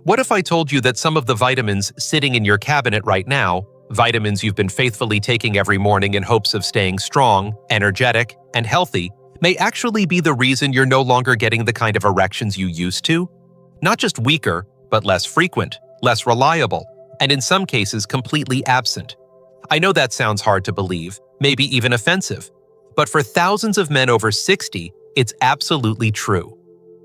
What if I told you that some of the vitamins sitting in your cabinet right now, vitamins you've been faithfully taking every morning in hopes of staying strong, energetic, and healthy, may actually be the reason you're no longer getting the kind of erections you used to? Not just weaker, but less frequent, less reliable, and in some cases completely absent. I know that sounds hard to believe, maybe even offensive, but for thousands of men over 60, it's absolutely true.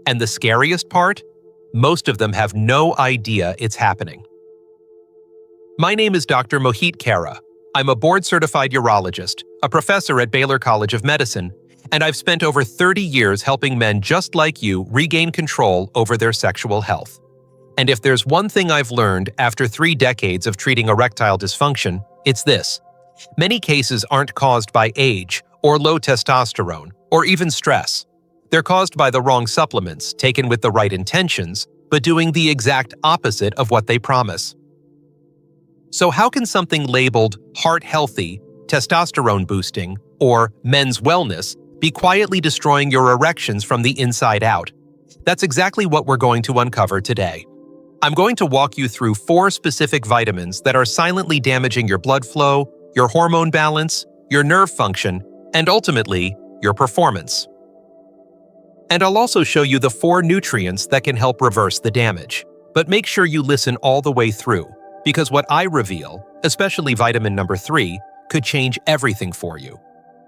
And the scariest part? Most of them have no idea it's happening. My name is Dr. Mohit Khera. I'm a board-certified urologist, a professor at Baylor College of Medicine, and I've spent over 30 years helping men just like you regain control over their sexual health. And if there's one thing I've learned after 3 decades of treating erectile dysfunction, it's this. Many cases aren't caused by age or low testosterone or even stress. They're caused by the wrong supplements taken with the right intentions, but doing the exact opposite of what they promise. So how can something labeled heart-healthy, testosterone-boosting, or men's wellness be quietly destroying your erections from the inside out? That's exactly what we're going to uncover today. I'm going to walk you through 4 specific vitamins that are silently damaging your blood flow, your hormone balance, your nerve function, and ultimately, your performance. And I'll also show you the 4 nutrients that can help reverse the damage. But make sure you listen all the way through, because what I reveal, especially vitamin number 3, could change everything for you.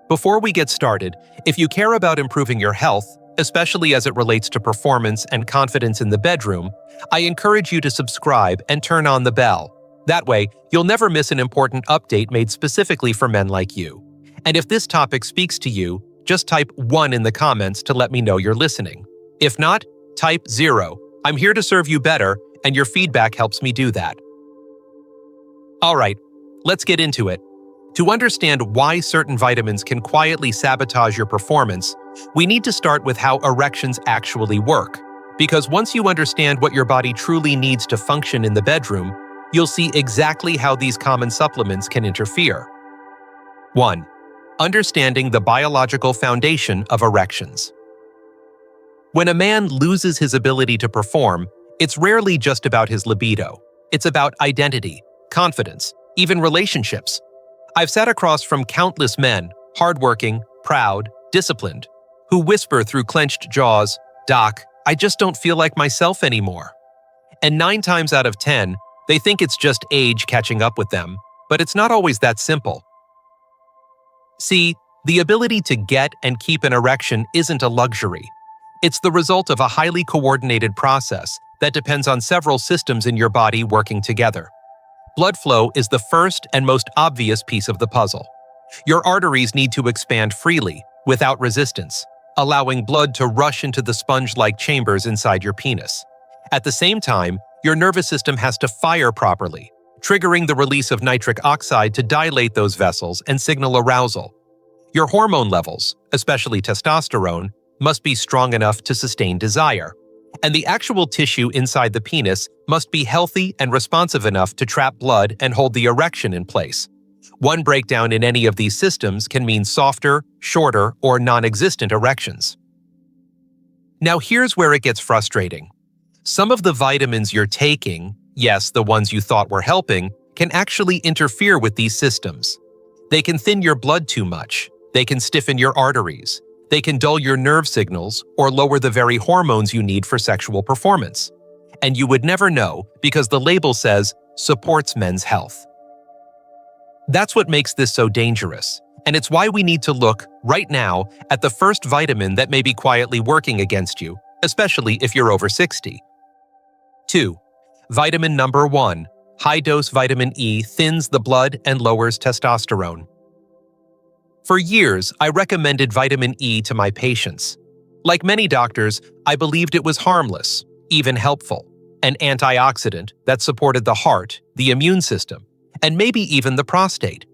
Before we get started, if you care about improving your health, especially as it relates to performance and confidence in the bedroom, I encourage you to subscribe and turn on the bell. That way, you'll never miss an important update made specifically for men like you. And if this topic speaks to you, just type 1 in the comments to let me know you're listening. If not, type 0. I'm here to serve you better, and your feedback helps me do that. All right, let's get into it. To understand why certain vitamins can quietly sabotage your performance, we need to start with how erections actually work. Because once you understand what your body truly needs to function in the bedroom, you'll see exactly how these common supplements can interfere. 1. Understanding the biological foundation of erections. When a man loses his ability to perform, it's rarely just about his libido. It's about identity, confidence, even relationships. I've sat across from countless men, hardworking, proud, disciplined, who whisper through clenched jaws, "Doc, I just don't feel like myself anymore." And 9 times out of 10, they think it's just age catching up with them, but it's not always that simple. See, the ability to get and keep an erection isn't a luxury. It's the result of a highly coordinated process that depends on several systems in your body working together. Blood flow is the first and most obvious piece of the puzzle. Your arteries need to expand freely, without resistance, allowing blood to rush into the sponge-like chambers inside your penis. At the same time, your nervous system has to fire properly, triggering the release of nitric oxide to dilate those vessels and signal arousal. Your hormone levels, especially testosterone, must be strong enough to sustain desire. And the actual tissue inside the penis must be healthy and responsive enough to trap blood and hold the erection in place. One breakdown in any of these systems can mean softer, shorter, or non-existent erections. Now here's where it gets frustrating. Some of the vitamins you're taking, yes, the ones you thought were helping, can actually interfere with these systems. They can thin your blood too much. They can stiffen your arteries. They can dull your nerve signals or lower the very hormones you need for sexual performance. And you would never know because the label says, supports men's health. That's what makes this so dangerous, and it's why we need to look, right now, at the first vitamin that may be quietly working against you, especially if you're over 60. 2. Vitamin number 1. High-dose vitamin E thins the blood and lowers testosterone. For years, I recommended vitamin E to my patients. Like many doctors, I believed it was harmless, even helpful, an antioxidant that supported the heart, the immune system, and maybe even the prostate.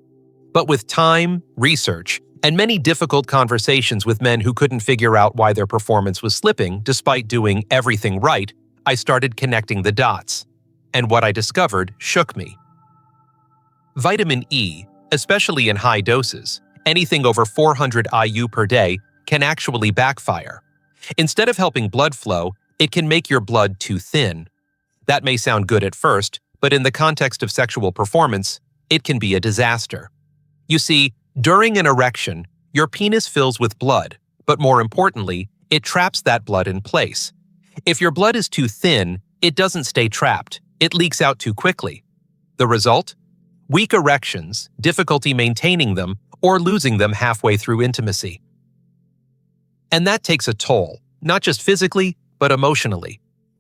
But with time, research, and many difficult conversations with men who couldn't figure out why their performance was slipping despite doing everything right, I started connecting the dots. And what I discovered shook me. Vitamin E, especially in high doses, anything over 400 IU per day, can actually backfire. Instead of helping blood flow, it can make your blood too thin. That may sound good at first, but in the context of sexual performance, it can be a disaster. You see, during an erection, your penis fills with blood, but more importantly, it traps that blood in place. If your blood is too thin, it doesn't stay trapped. It leaks out too quickly. The result? Weak erections, difficulty maintaining them, or losing them halfway through intimacy. And that takes a toll, not just physically, but emotionally.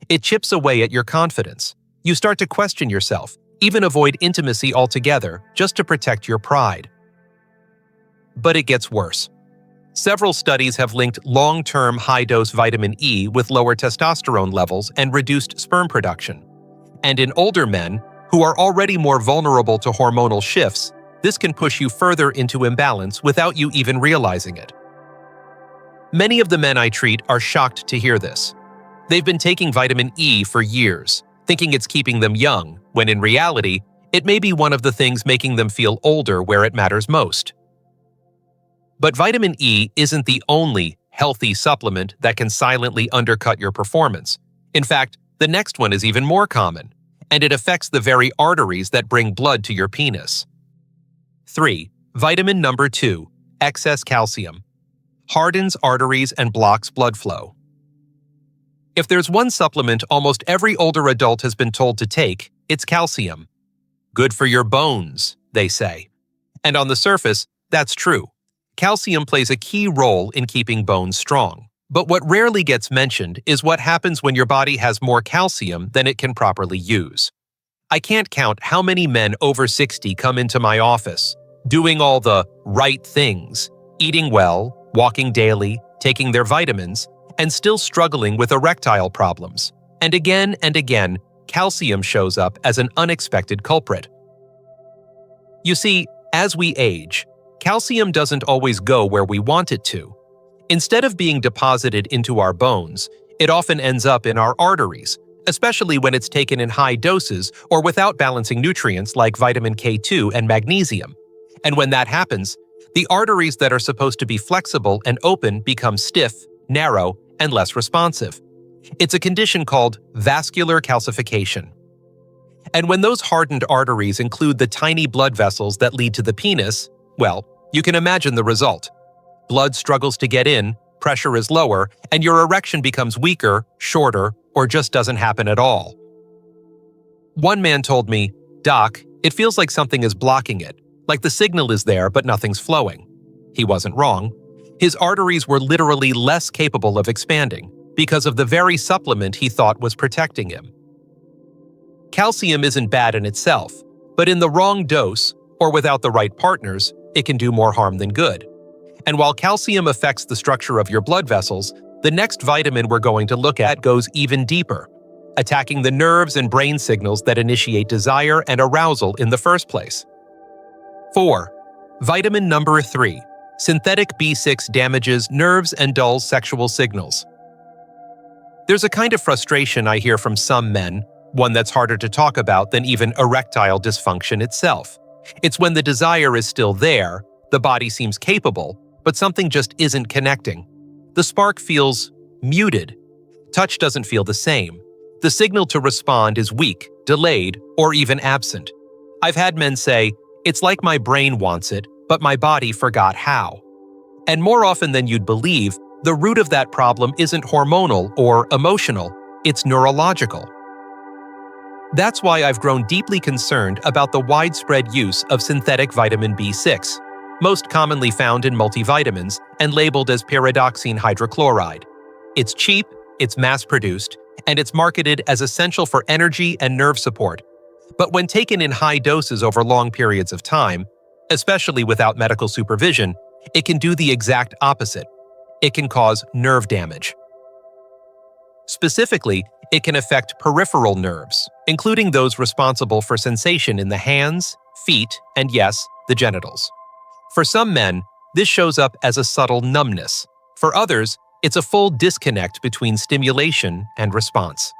It chips away at your confidence. You start to question yourself, even avoid intimacy altogether, just to protect your pride. But it gets worse. Several studies have linked long-term high-dose vitamin E with lower testosterone levels and reduced sperm production. And in older men, who are already more vulnerable to hormonal shifts, this can push you further into imbalance without you even realizing it. Many of the men I treat are shocked to hear this. They've been taking vitamin E for years, thinking it's keeping them young, when in reality, it may be one of the things making them feel older where it matters most. But vitamin E isn't the only healthy supplement that can silently undercut your performance. In fact, the next one is even more common, and it affects the very arteries that bring blood to your penis. 3. Vitamin number 2, excess calcium. Hardens arteries and blocks blood flow. If there's one supplement almost every older adult has been told to take, it's calcium. Good for your bones, they say. And on the surface, that's true. Calcium plays a key role in keeping bones strong. But what rarely gets mentioned is what happens when your body has more calcium than it can properly use. I can't count how many men over 60 come into my office, doing all the right things, eating well, walking daily, taking their vitamins, and still struggling with erectile problems. And again, calcium shows up as an unexpected culprit. You see, as we age, calcium doesn't always go where we want it to. Instead of being deposited into our bones, it often ends up in our arteries, especially when it's taken in high doses or without balancing nutrients like vitamin K2 and magnesium. And when that happens, the arteries that are supposed to be flexible and open become stiff, narrow, and less responsive. It's a condition called vascular calcification. And when those hardened arteries include the tiny blood vessels that lead to the penis, well, you can imagine the result. Blood struggles to get in, pressure is lower, and your erection becomes weaker, shorter, or just doesn't happen at all. One man told me, "Doc, it feels like something is blocking it, like the signal is there but nothing's flowing." He wasn't wrong. His arteries were literally less capable of expanding because of the very supplement he thought was protecting him. Calcium isn't bad in itself, but in the wrong dose, or without the right partners, it can do more harm than good. And while calcium affects the structure of your blood vessels, the next vitamin we're going to look at goes even deeper, attacking the nerves and brain signals that initiate desire and arousal in the first place. 4. Vitamin number 3. Synthetic B6 damages nerves and dulls sexual signals. There's a kind of frustration I hear from some men, one that's harder to talk about than even erectile dysfunction itself. It's when the desire is still there, the body seems capable, but something just isn't connecting. The spark feels muted. Touch doesn't feel the same. The signal to respond is weak, delayed, or even absent. I've had men say, "It's like my brain wants it, but my body forgot how." And more often than you'd believe, the root of that problem isn't hormonal or emotional, it's neurological. That's why I've grown deeply concerned about the widespread use of synthetic vitamin B6, most commonly found in multivitamins and labeled as pyridoxine hydrochloride. It's cheap, it's mass-produced, and it's marketed as essential for energy and nerve support. But when taken in high doses over long periods of time, especially without medical supervision, it can do the exact opposite. It can cause nerve damage. Specifically, it can affect peripheral nerves, including those responsible for sensation in the hands, feet, and yes, the genitals. For some men, this shows up as a subtle numbness. For others, it's a full disconnect between stimulation and response.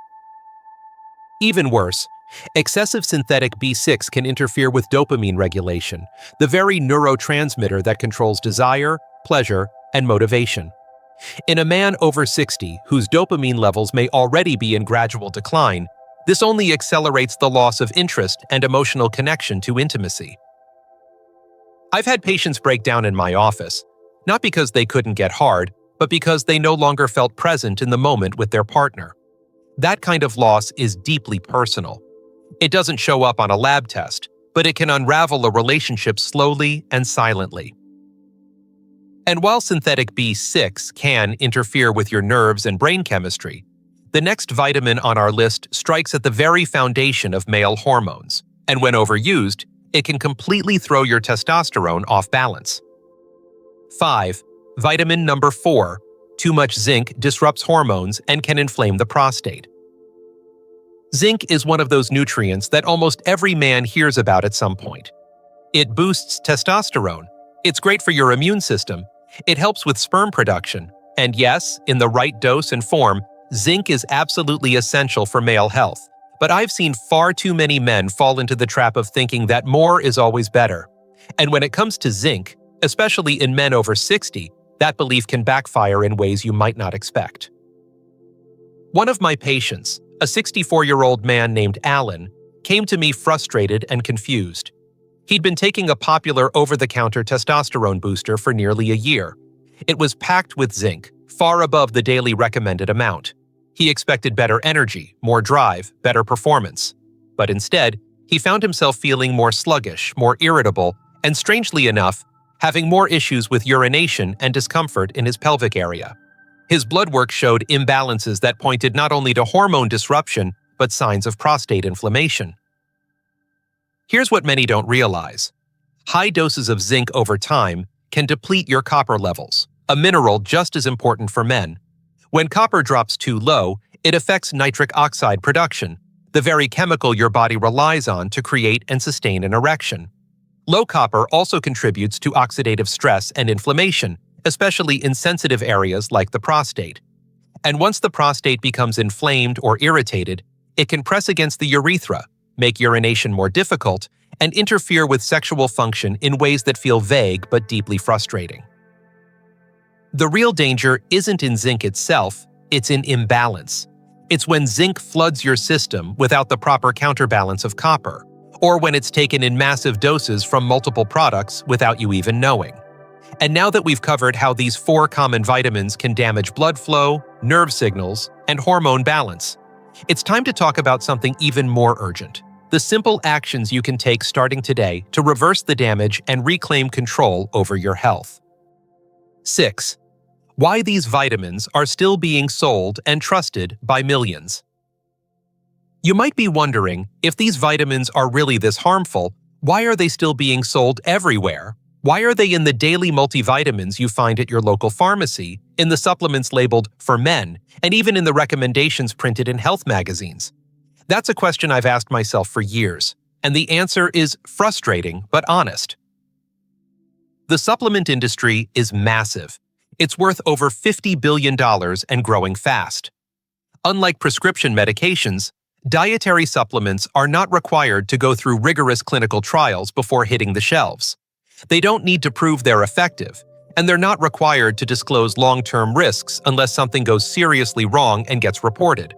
Even worse, excessive synthetic B6 can interfere with dopamine regulation, the very neurotransmitter that controls desire, pleasure, and motivation. In a man over 60 whose dopamine levels may already be in gradual decline, This only accelerates the loss of interest and emotional connection to intimacy. I've had patients break down in my office, not because they couldn't get hard, but because they no longer felt present in the moment with their partner. That kind of loss is deeply personal. It doesn't show up on a lab test, but it can unravel a relationship slowly and silently. And while synthetic B6 can interfere with your nerves and brain chemistry, the next vitamin on our list strikes at the very foundation of male hormones, and when overused, it can completely throw your testosterone off balance. 5. Vitamin number 4. Too much zinc disrupts hormones and can inflame the prostate. Zinc is one of those nutrients that almost every man hears about at some point. It boosts testosterone. It's great for your immune system. It helps with sperm production. And yes, in the right dose and form, zinc is absolutely essential for male health. But I've seen far too many men fall into the trap of thinking that more is always better. And when it comes to zinc, especially in men over 60, that belief can backfire in ways you might not expect. One of my patients, a 64-year-old man named Alan, came to me frustrated and confused. He'd been taking a popular over-the-counter testosterone booster for nearly a year. It was packed with zinc, far above the daily recommended amount. He expected better energy, more drive, better performance. But instead, he found himself feeling more sluggish, more irritable, and strangely enough, having more issues with urination and discomfort in his pelvic area. His blood work showed imbalances that pointed not only to hormone disruption, but signs of prostate inflammation. Here's what many don't realize. High doses of zinc over time can deplete your copper levels, a mineral just as important for men. When copper drops too low, it affects nitric oxide production, the very chemical your body relies on to create and sustain an erection. Low copper also contributes to oxidative stress and inflammation, especially in sensitive areas like the prostate. And once the prostate becomes inflamed or irritated, it can press against the urethra, make urination more difficult, and interfere with sexual function in ways that feel vague but deeply frustrating. The real danger isn't in zinc itself, it's in imbalance. It's when zinc floods your system without the proper counterbalance of copper, or when it's taken in massive doses from multiple products without you even knowing. And now that we've covered how these 4 common vitamins can damage blood flow, nerve signals, and hormone balance, it's time to talk about something even more urgent: the simple actions you can take starting today to reverse the damage and reclaim control over your health. 6. Why these vitamins are still being sold and trusted by millions. You might be wondering, if these vitamins are really this harmful, why are they still being sold everywhere? Why are they in the daily multivitamins you find at your local pharmacy, in the supplements labeled for men, and even in the recommendations printed in health magazines? That's a question I've asked myself for years, and the answer is frustrating but honest. The supplement industry is massive. It's worth over $50 billion and growing fast. Unlike prescription medications, dietary supplements are not required to go through rigorous clinical trials before hitting the shelves. They don't need to prove they're effective, and they're not required to disclose long-term risks unless something goes seriously wrong and gets reported.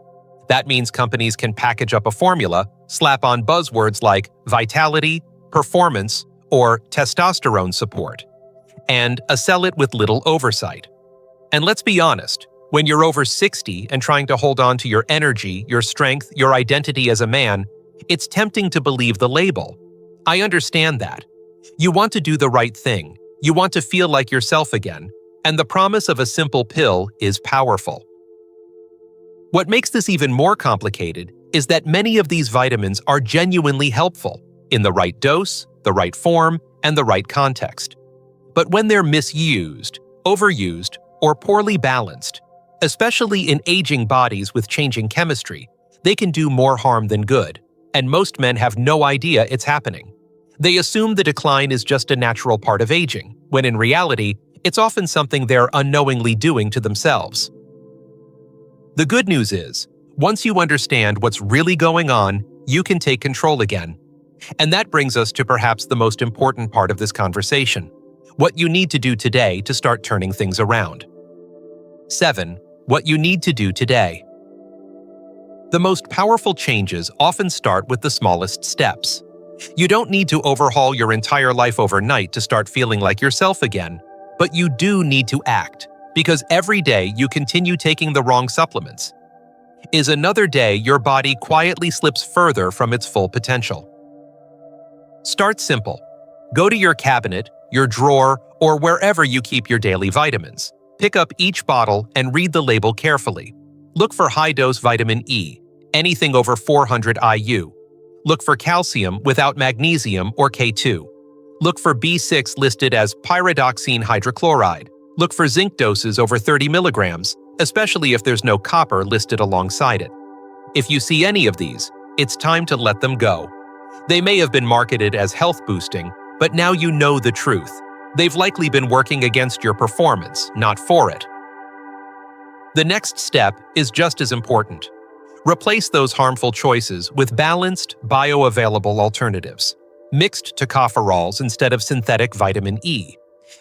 That means companies can package up a formula, slap on buzzwords like vitality, performance, or testosterone support, and sell it with little oversight. And let's be honest, when you're over 60 and trying to hold on to your energy, your strength, your identity as a man, it's tempting to believe the label. I understand that. You want to do the right thing. You want to feel like yourself again, and the promise of a simple pill is powerful. What makes this even more complicated is that many of these vitamins are genuinely helpful, in the right dose, the right form, and the right context. But when they're misused, overused, or poorly balanced, especially in aging bodies with changing chemistry, they can do more harm than good, and most men have no idea it's happening. They assume the decline is just a natural part of aging, when in reality, it's often something they're unknowingly doing to themselves. The good news is, once you understand what's really going on, you can take control again. And that brings us to perhaps the most important part of this conversation: what you need to do today to start turning things around. 7. What you need to do today. The most powerful changes often start with the smallest steps. You don't need to overhaul your entire life overnight to start feeling like yourself again, but you do need to act, because every day you continue taking the wrong supplements is another day your body quietly slips further from its full potential. Start simple. Go to your cabinet, your drawer, or wherever you keep your daily vitamins. Pick up each bottle and read the label carefully. Look for high-dose vitamin E, anything over 400 IU. Look for calcium without magnesium or K2. Look for B6 listed as pyridoxine hydrochloride. Look for zinc doses over 30 milligrams, especially if there's no copper listed alongside it. If you see any of these, it's time to let them go. They may have been marketed as health-boosting, but now you know the truth. They've likely been working against your performance, not for it. The next step is just as important. Replace those harmful choices with balanced, bioavailable alternatives. Mixed tocopherols instead of synthetic vitamin E.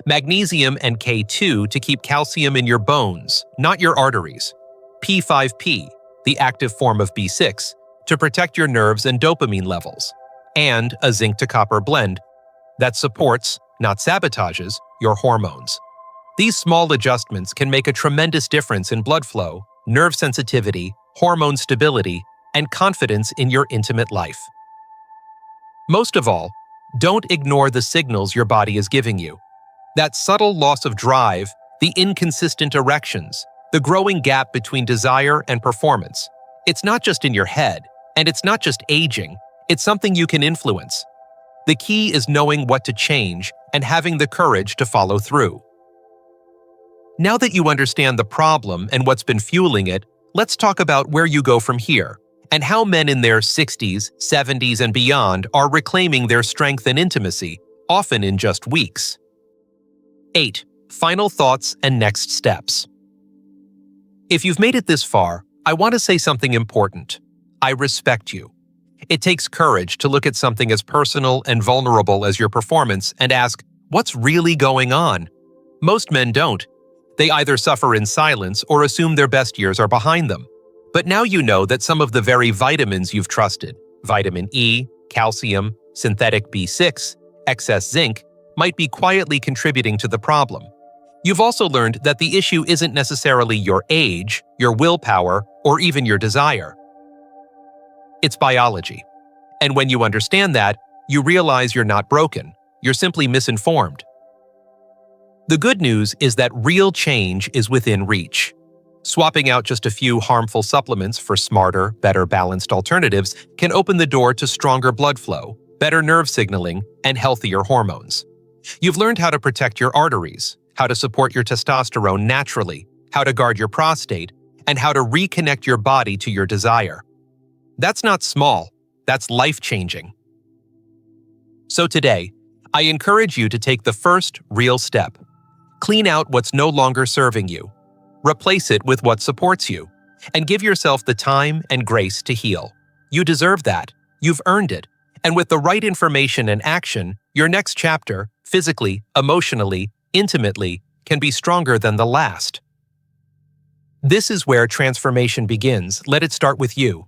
Magnesium and K2 to keep calcium in your bones, not your arteries. P5P, the active form of B6, to protect your nerves and dopamine levels. And a zinc to copper blend that supports, not sabotages, your hormones. These small adjustments can make a tremendous difference in blood flow, nerve sensitivity, hormone stability, and confidence in your intimate life. Most of all, don't ignore the signals your body is giving you. That subtle loss of drive, the inconsistent erections, the growing gap between desire and performance. It's not just in your head, and it's not just aging, it's something you can influence. The key is knowing what to change and having the courage to follow through. Now that you understand the problem and what's been fueling it, let's talk about where you go from here and how men in their 60s, 70s, and beyond are reclaiming their strength and intimacy, often in just weeks. 8. Final thoughts and next steps. If you've made it this far, I want to say something important. I respect you. It takes courage to look at something as personal and vulnerable as your performance and ask, what's really going on? Most men don't. They either suffer in silence or assume their best years are behind them. But now you know that some of the very vitamins you've trusted, vitamin E, calcium, synthetic B6, excess zinc, might be quietly contributing to the problem. You've also learned that the issue isn't necessarily your age, your willpower, or even your desire. It's biology. And when you understand that, you realize you're not broken. You're simply misinformed. The good news is that real change is within reach. Swapping out just a few harmful supplements for smarter, better balanced alternatives can open the door to stronger blood flow, better nerve signaling, and healthier hormones. You've learned how to protect your arteries, how to support your testosterone naturally, how to guard your prostate, and how to reconnect your body to your desire. That's not small, that's life-changing. So today, I encourage you to take the first real step. Clean out what's no longer serving you. Replace it with what supports you. And give yourself the time and grace to heal. You deserve that. You've earned it. And with the right information and action, your next chapter, physically, emotionally, intimately, can be stronger than the last. This is where transformation begins. Let it start with you.